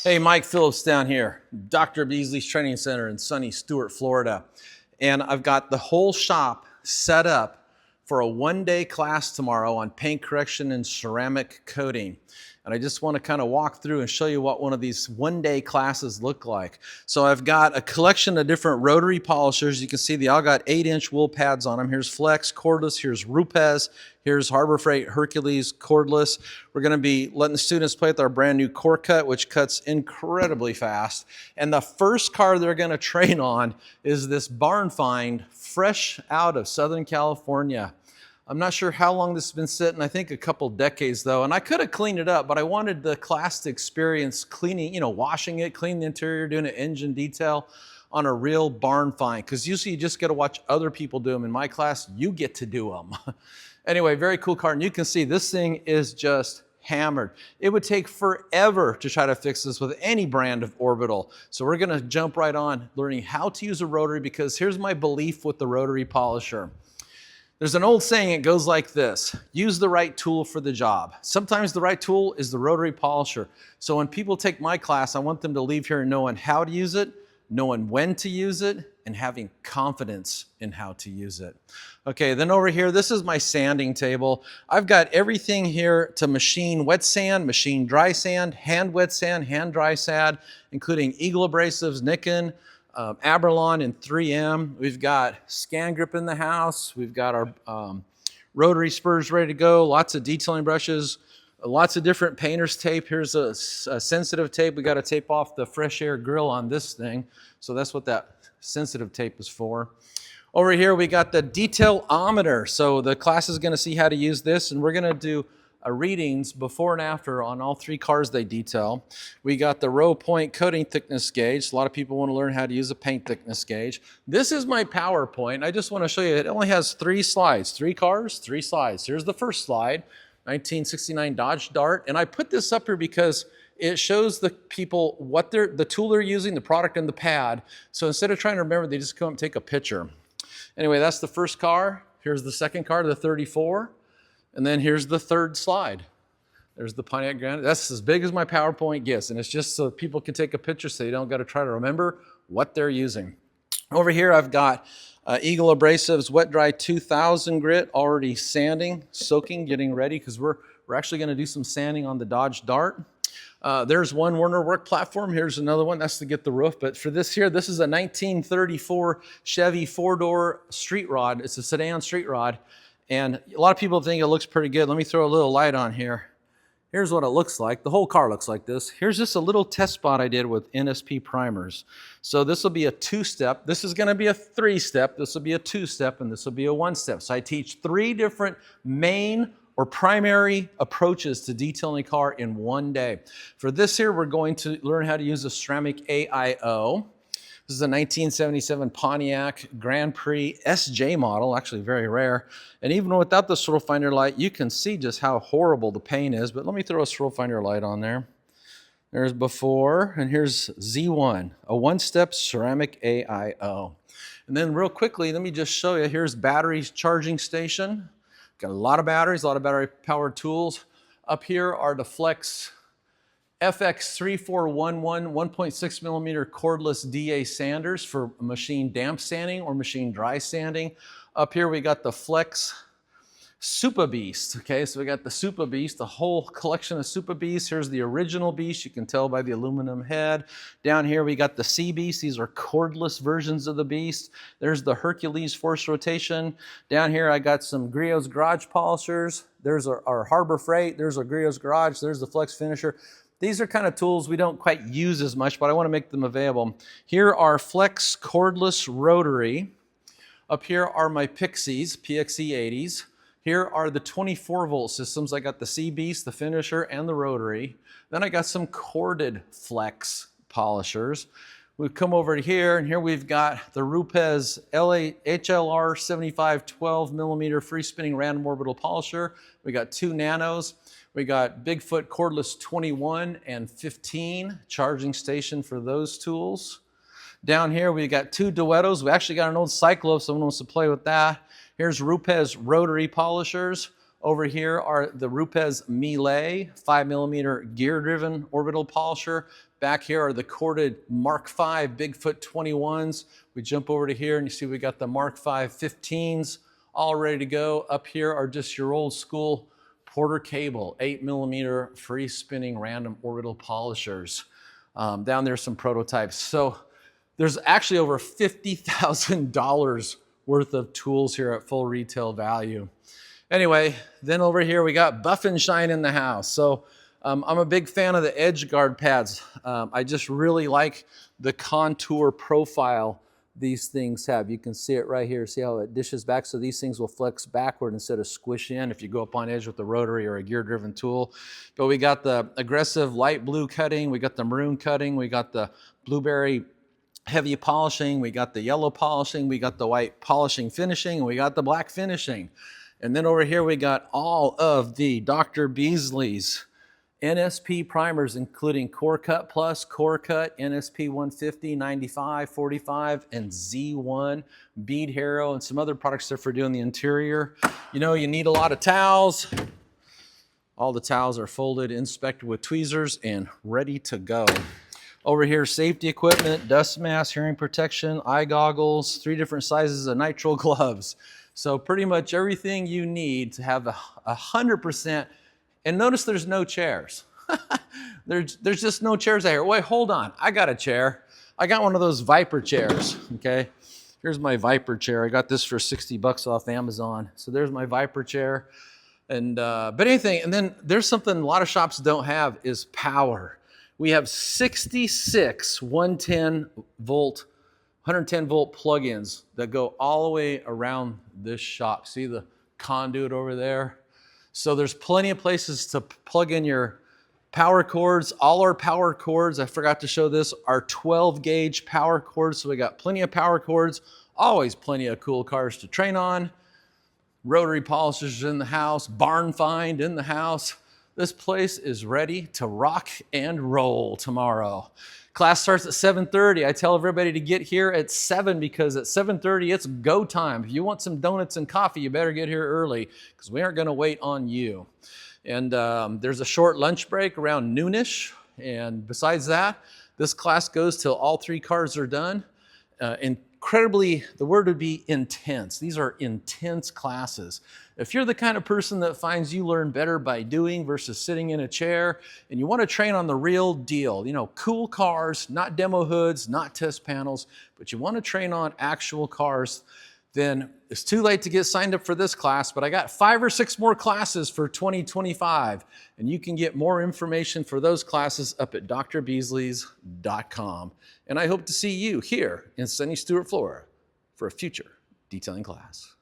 Hey, Mike Phillips down here, Dr. Beasley's Training Center in sunny Stuart, Florida. And I've got the whole shop set up for a one-day class tomorrow on paint correction and ceramic coating. And I just want to kind of walk through and show you what one of these one-day classes look like. So I've got a collection of different rotary polishers. You can see they all got 8-inch wool pads on them. Here's Flex, cordless, here's Rupes, here's Harbor Freight Hercules cordless. We're going to be letting the students play with our brand new core cut, which cuts incredibly fast. And the first car they're going to train on is this barn find fresh out of Southern California. I'm not sure how long this has been sitting. I think a couple decades though. And I could have cleaned it up, but I wanted the class to experience cleaning, washing it, cleaning the interior, doing an engine detail on a real barn find. Because usually you just get to watch other people do them. In my class, you get to do them. Anyway, very cool car. And you can see this thing is just hammered. It would take forever to try to fix this with any brand of orbital. So we're gonna jump right on learning how to use a rotary, because here's my belief with the rotary polisher. There's an old saying, it goes like this: use the right tool for the job. Sometimes the right tool is the rotary polisher. So when people take my class, I want them to leave here knowing how to use it, knowing when to use it, and having confidence in how to use it. Okay, then over here, this is my sanding table. I've got everything here to machine wet sand, machine dry sand, hand wet sand, hand dry sand, including Eagle abrasives, Nikken, Abralon and 3M. We've got Scan Grip in the house. We've got our rotary spurs ready to go, lots of detailing brushes, lots of different painter's tape. Here's a sensitive tape. We got to tape off the fresh air grill on this thing. So that's what that sensitive tape is for. Over here, we got the detailometer. So the class is going to see how to use this, and we're going to do readings before and after on all 3 cars they detail. We got the row point coating thickness gauge. A lot of people want to learn how to use a paint thickness gauge. This is my PowerPoint. I just want to show you, it only has 3 slides. 3 cars, 3 slides. Here's the first slide, 1969 Dodge Dart. And I put this up here because it shows the people what the tool they're using, the product, and the pad. So instead of trying to remember, they just come and take a picture. Anyway, that's the first car. Here's the second car, the 34. And then here's the third slide. There's the Pontiac Grand. That's as big as my PowerPoint gets. And it's just so people can take a picture so you don't got to try to remember what they're using. Over here, I've got Eagle Abrasives Wet Dry 2000 grit, already sanding, soaking, getting ready, because we're actually going to do some sanding on the Dodge Dart. There's one Werner work platform. Here's another one. That's to get the roof. But for this here, this is a 1934 Chevy 4-door street rod. It's a sedan street rod. And a lot of people think it looks pretty good. Let me throw a little light on here. Here's what it looks like. The whole car looks like this. Here's just a little test spot I did with NSP primers. So this will be a 2-step. This is going to be a 3-step. This will be a 2-step, and this will be a 1-step. So I teach 3 different main or primary approaches to detailing a car in one day. For this here, we're going to learn how to use a ceramic AIO. This is a 1977 Pontiac Grand Prix SJ model, actually very rare. And even without the swirl finder light, you can see just how horrible the paint is. But let me throw a swirl finder light on there. There's before, and here's Z1, a 1-step ceramic AIO. And then real quickly, let me just show you, here's batteries charging station. Got a lot of batteries, a lot of battery powered tools. Up here are the Flex FX3411 1.6 millimeter cordless DA sanders for machine damp sanding or machine dry sanding. Up here we got the Flex Super Beast. Okay, so we got the Super Beast, a whole collection of Super Beasts. Here's the original Beast. You can tell by the aluminum head. Down here we got the Sea Beast. These are cordless versions of the Beast. There's the Hercules force rotation. Down here I got some Griot's Garage polishers. There's our Harbor Freight. There's our Griot's Garage. There's the Flex Finisher. These are kind of tools we don't quite use as much, but I want to make them available. Here are Flex cordless rotary. Up here are my Pixies, PXE80s. Here are the 24-volt systems. I got the Sea Beast, the Finisher, and the rotary. Then I got some corded Flex polishers. We've come over to here, and here we've got the Rupes HLR 75 12 millimeter free spinning random orbital polisher. We got 2 nanos. We got Bigfoot cordless 21 and 15 charging station for those tools. Down here we got 2 Duettos. We actually got an old Cyclo if someone wants to play with that. Here's Rupes rotary polishers. Over here are the Rupes Miele 5mm gear-driven orbital polisher. Back here are the corded Mark V Bigfoot 21s. We jump over to here and you see we got the Mark V 15s all ready to go. Up here are just your old school Porter Cable 8mm free spinning random orbital polishers. Down there some prototypes. So there's actually over $50,000 worth of tools here at full retail value. Anyway, then over here we got Buff and Shine in the house. So I'm a big fan of the edge guard pads. I just really like the contour profile these things have. You can see it right here. See how it dishes back? So these things will flex backward instead of squish in if you go up on edge with the rotary or a gear-driven tool. But we got the aggressive light blue cutting. We got the maroon cutting. We got the blueberry heavy polishing. We got the yellow polishing. We got the white polishing finishing. And we got the black finishing. And then over here we got all of the Dr. Beasley's NSP primers, including Core Cut Plus, Core Cut, NSP 150, 95, 45, and Z1, Bead Hero, and some other products there for doing the interior. You know, you need a lot of towels. All the towels are folded, inspected with tweezers, and ready to go. Over here, safety equipment, dust mask, hearing protection, eye goggles, 3 different sizes of nitrile gloves. So pretty much everything you need to have 100%. And notice there's no chairs. there's just no chairs out here. Wait, hold on. I got a chair. I got one of those Viper chairs, okay? Here's my Viper chair. I got this for 60 bucks off Amazon. So there's my Viper chair. And but anything, and then there's something a lot of shops don't have is power. We have 66 110 volt plugins that go all the way around this shop. See the conduit over there? So there's plenty of places to plug in your power cords. All our power cords, I forgot to show this, are 12 gauge power cords. So we got plenty of power cords, always plenty of cool cars to train on. Rotary polishers in the house, barn find in the house. This place is ready to rock and roll tomorrow. Class starts at 7:30. I tell everybody to get here at 7 because at 7:30 it's go time. If you want some donuts and coffee, you better get here early because we aren't going to wait on you. And there's a short lunch break around noonish. And besides that, this class goes till all 3 cars are done. Incredibly, the word would be intense. These are intense classes. If you're the kind of person that finds you learn better by doing versus sitting in a chair, and you want to train on the real deal, you know, cool cars, not demo hoods, not test panels, but you want to train on actual cars, then it's too late to get signed up for this class, but I got 5 or 6 more classes for 2025, and you can get more information for those classes up at drbeasleys.com. And I hope to see you here in sunny Stuart, Florida for a future detailing class.